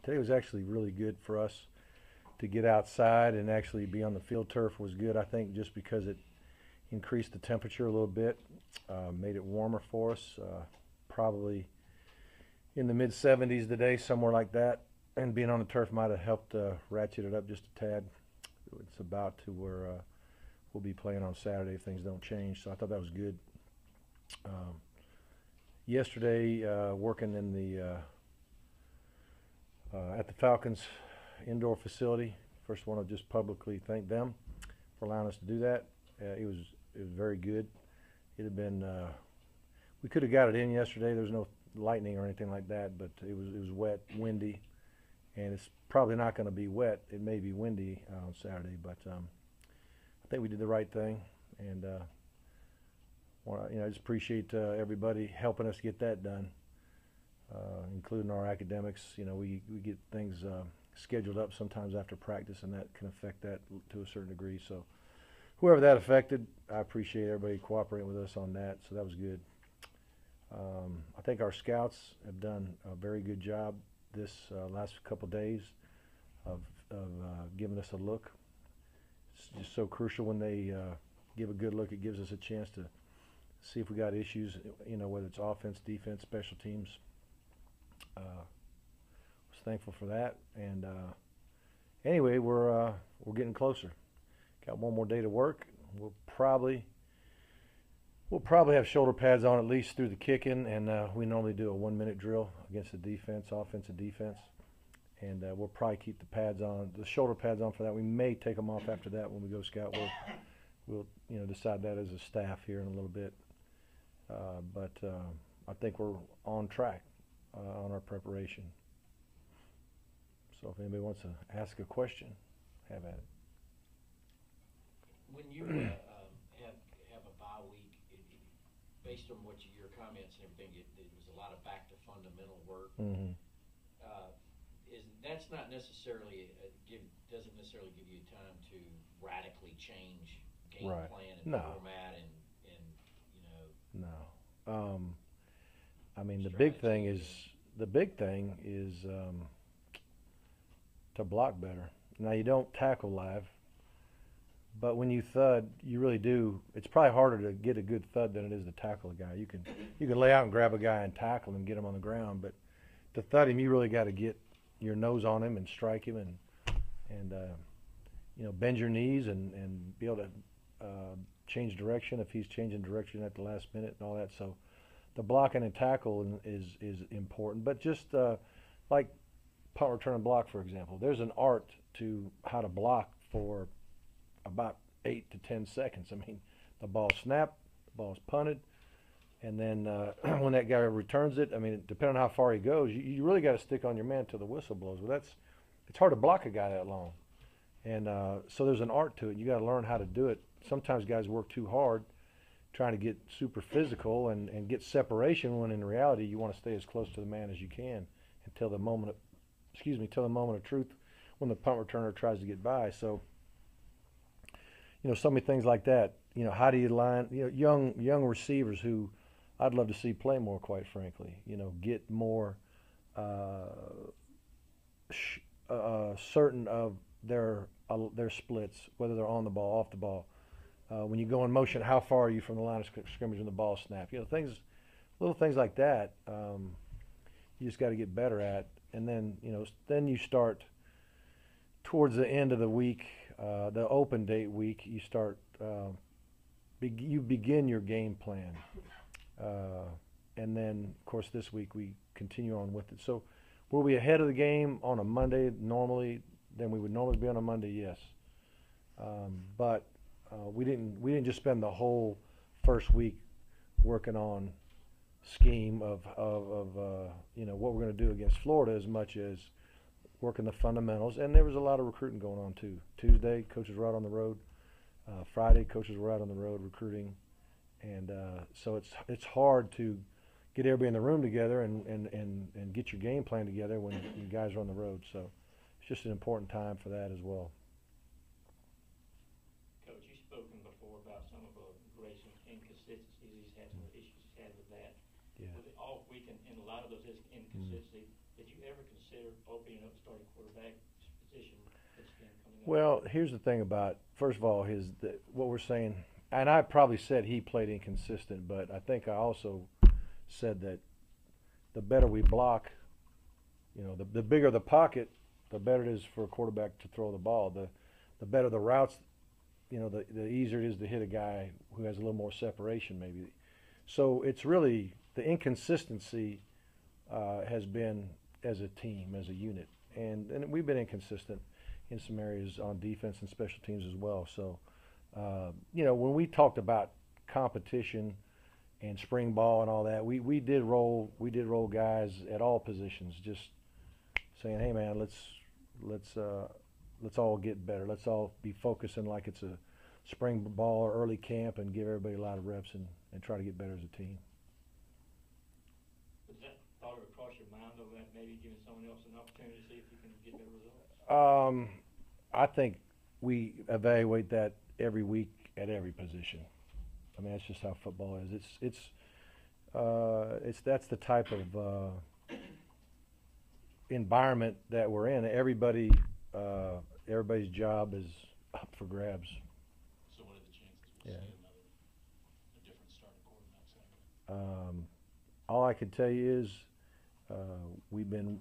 Today was actually really good for us to get outside and actually be on the field turf was good. I think just because it increased the temperature a little bit, made it warmer for us, probably in the mid 70s today, somewhere like that. And being on the turf might have helped ratchet it up just a tad. It's about to where we'll be playing on Saturday if things don't change. So I thought that was good. Yesterday, working in the at the Falcons indoor facility. First, want to just publicly thank them for allowing us to do that. It was very good. It had been we could have got it in yesterday. There was no lightning or anything like that, but it was wet, windy, and it's probably not going to be wet. It may be windy on Saturday, but I think we did the right thing, and I just appreciate everybody helping us get that done, including our academics. We get things scheduled up sometimes after practice, and that can affect that to a certain degree. So whoever that affected, I appreciate everybody cooperating with us on that. So that was good. I think our scouts have done a very good job this last couple days of giving us a look. It's just so crucial when they give a good look. It gives us a chance to see if we got issues, whether it's offense, defense, special teams. Was thankful for that, and anyway, we're getting closer. Got one more day to work. We'll probably have shoulder pads on at least through the kicking, and we normally do a 1-minute drill against the defense, offensive defense, and we'll probably keep the shoulder pads on for that. We may take them off after that when we go scout work. We'll decide that as a staff here in a little bit, but I think we're on track on our preparation. So if anybody wants to ask a question, have at it. When you have a bye week, based on your comments and everything, it was a lot of back to fundamental work. Mm-hmm. That's not necessarily doesn't necessarily give you time to radically change game Right. plan and No. format and No. I mean, the strategy. big thing is to block better. Now, you don't tackle live, but when you thud, you really do. It's probably harder to get a good thud than it is to tackle a guy. You can lay out and grab a guy and tackle him, get him on the ground, but to thud him, you really got to get your nose on him and strike him and bend your knees and be able to change direction if he's changing direction at the last minute and all that. So the blocking and tackle is important, but just like punt return and block, for example, there's an art to how to block for about 8 to 10 seconds. I mean, the ball's snapped, the ball's punted, and then when that guy returns it, I mean, depending on how far he goes, you really got to stick on your man till the whistle blows. Well, it's hard to block a guy that long, and so there's an art to it. You got to learn how to do it. Sometimes guys work too hard trying to get super physical and get separation when in reality you want to stay as close to the man as you can until the moment of truth when the punt returner tries to get by. So so many things like that. How do you line young receivers who I'd love to see play more, quite frankly, get more certain of their splits, whether they're on the ball, off the ball. When you go in motion, how far are you from the line of scrimmage when the ball snaps? Little things like that. You just got to get better at, and then then you start towards the end of the week, the open date week. You start you begin your game plan, and then of course this week we continue on with it. So were we ahead of the game on a Monday normally than we would normally be on a Monday? Yes, but we didn't just spend the whole first week working on scheme of what we're going to do against Florida as much as working the fundamentals. And there was a lot of recruiting going on too. Tuesday, coaches were out on the road. Friday, coaches were out on the road recruiting, and so it's hard to get everybody in the room together and get your game plan together when you guys are on the road. So it's just an important time for that as well. Coach, you've spoken before about some of Grayson's inconsistencies. He's had some issues he's had with that. Yeah. With the off week and a lot of those inconsistencies, did you ever consider opening up starting quarterback position that's been coming up? Well, here's the thing about, first of all, what we're saying, and I probably said he played inconsistent, but I think I also said that the better we block, the bigger the pocket, the better it is for a quarterback to throw the ball. The better the routes, the easier it is to hit a guy who has a little more separation maybe. So it's really, the inconsistency has been as a team, as a unit. And we've been inconsistent in some areas on defense and special teams as well. So, when we talked about competition and spring ball and all that, we did roll guys at all positions, just saying, hey man, let's all get better. Let's all be focusing like it's a spring ball or early camp and give everybody a lot of reps and try to get better as a team. Was that thought across your mind of that maybe giving someone else an opportunity to see if you can get better results? I think we evaluate that every week at every position. I mean, that's just how football is. That's the type of environment that we're in. Everybody's job is up for grabs. So what are the chances we'll see a different starting quarterback Saturday? All I can tell you is we've been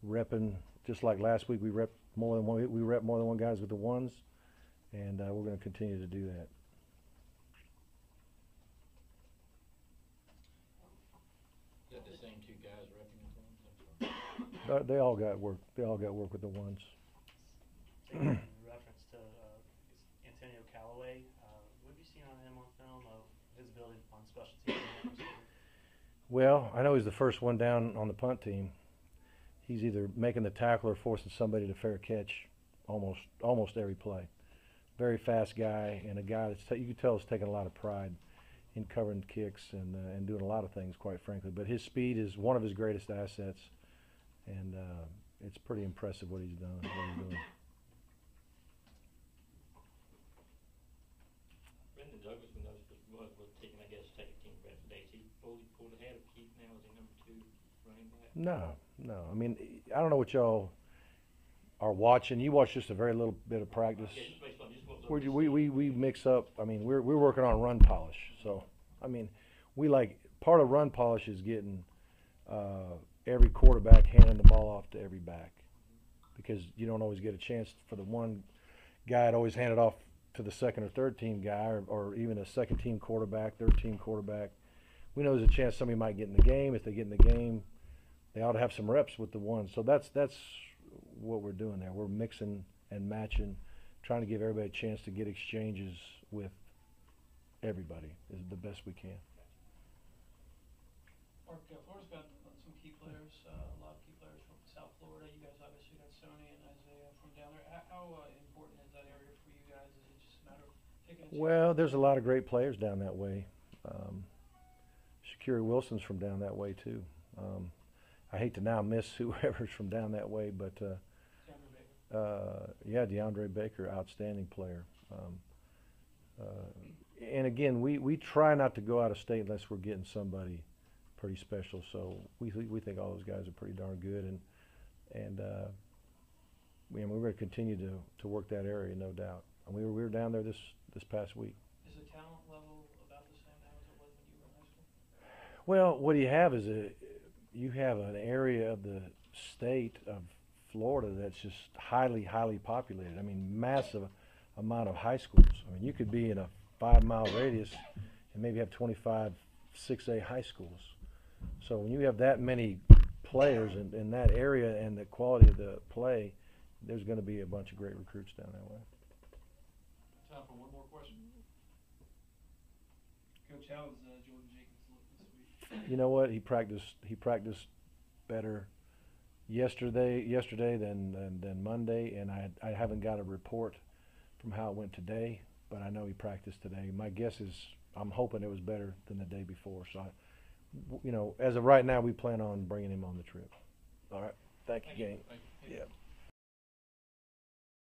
repping, just like last week. We rep more than one guys with the ones, and we're going to continue to do that. Is that the same two guys repping the ones? They all got work. They all got work with the ones. In reference to Antonio Callaway, what have you seen on him on film of his ability on special teams? Well, I know he's the first one down on the punt team. He's either making the tackle or forcing somebody to fair catch almost every play. Very fast guy, and a guy that you can tell is taking a lot of pride in covering kicks and doing a lot of things, quite frankly. But his speed is one of his greatest assets, and it's pretty impressive what he's done. Doing. Brendan Douglas, when those was taking, I guess, second team reps today. He pulled ahead of Keith now as a number 2 running back. No. I mean, I don't know what y'all are watching. You watch just a very little bit of practice. Yeah, just based on just what We mix up. I mean, we're working on run polish. So, I mean, part of run polish is getting every quarterback handing the ball off to every back, because you don't always get a chance for the one guy to always hand it off to the second or third team guy, or even a second team quarterback, third team quarterback. We know there's a chance somebody might get in the game. If they get in the game, they ought to have some reps with the one. So that's what we're doing there. We're mixing and matching, trying to give everybody a chance to get exchanges with everybody is the best we can. Mark, Florida's got some key players, a lot of key players from South Florida. You guys obviously got Sony and Isaiah from down there. How important is that area for you guys? Is it just a matter of taking a chance? Well, there's a lot of great players down that way. Shakiri Wilson's from down that way too. I hate to now miss whoever's from down that way, but DeAndre Baker, outstanding player. And again, we try not to go out of state unless we're getting somebody pretty special. So we think all those guys are pretty darn good, and we're going to continue to work that area, no doubt. And we were down there this past week. Is the talent level about the same now as it was when you were in high school? Well, what you have is you have an area of the state of Florida that's just highly populated. I mean, massive amount of high schools. I mean, you could be in a 5-mile radius and maybe have 25 6A high schools. So when you have that many players in that area and the quality of the play, there's going to be a bunch of great recruits down that way. Time for one more question. Coach, how is Jordan Jenkins look this week? You know what? He practiced better yesterday than Monday, and I haven't got a report from how it went today, but I know he practiced today. My guess is I'm hoping it was better than the day before. So, as of right now, we plan on bringing him on the trip. All right. Thank you, gang. Thank you. Yeah.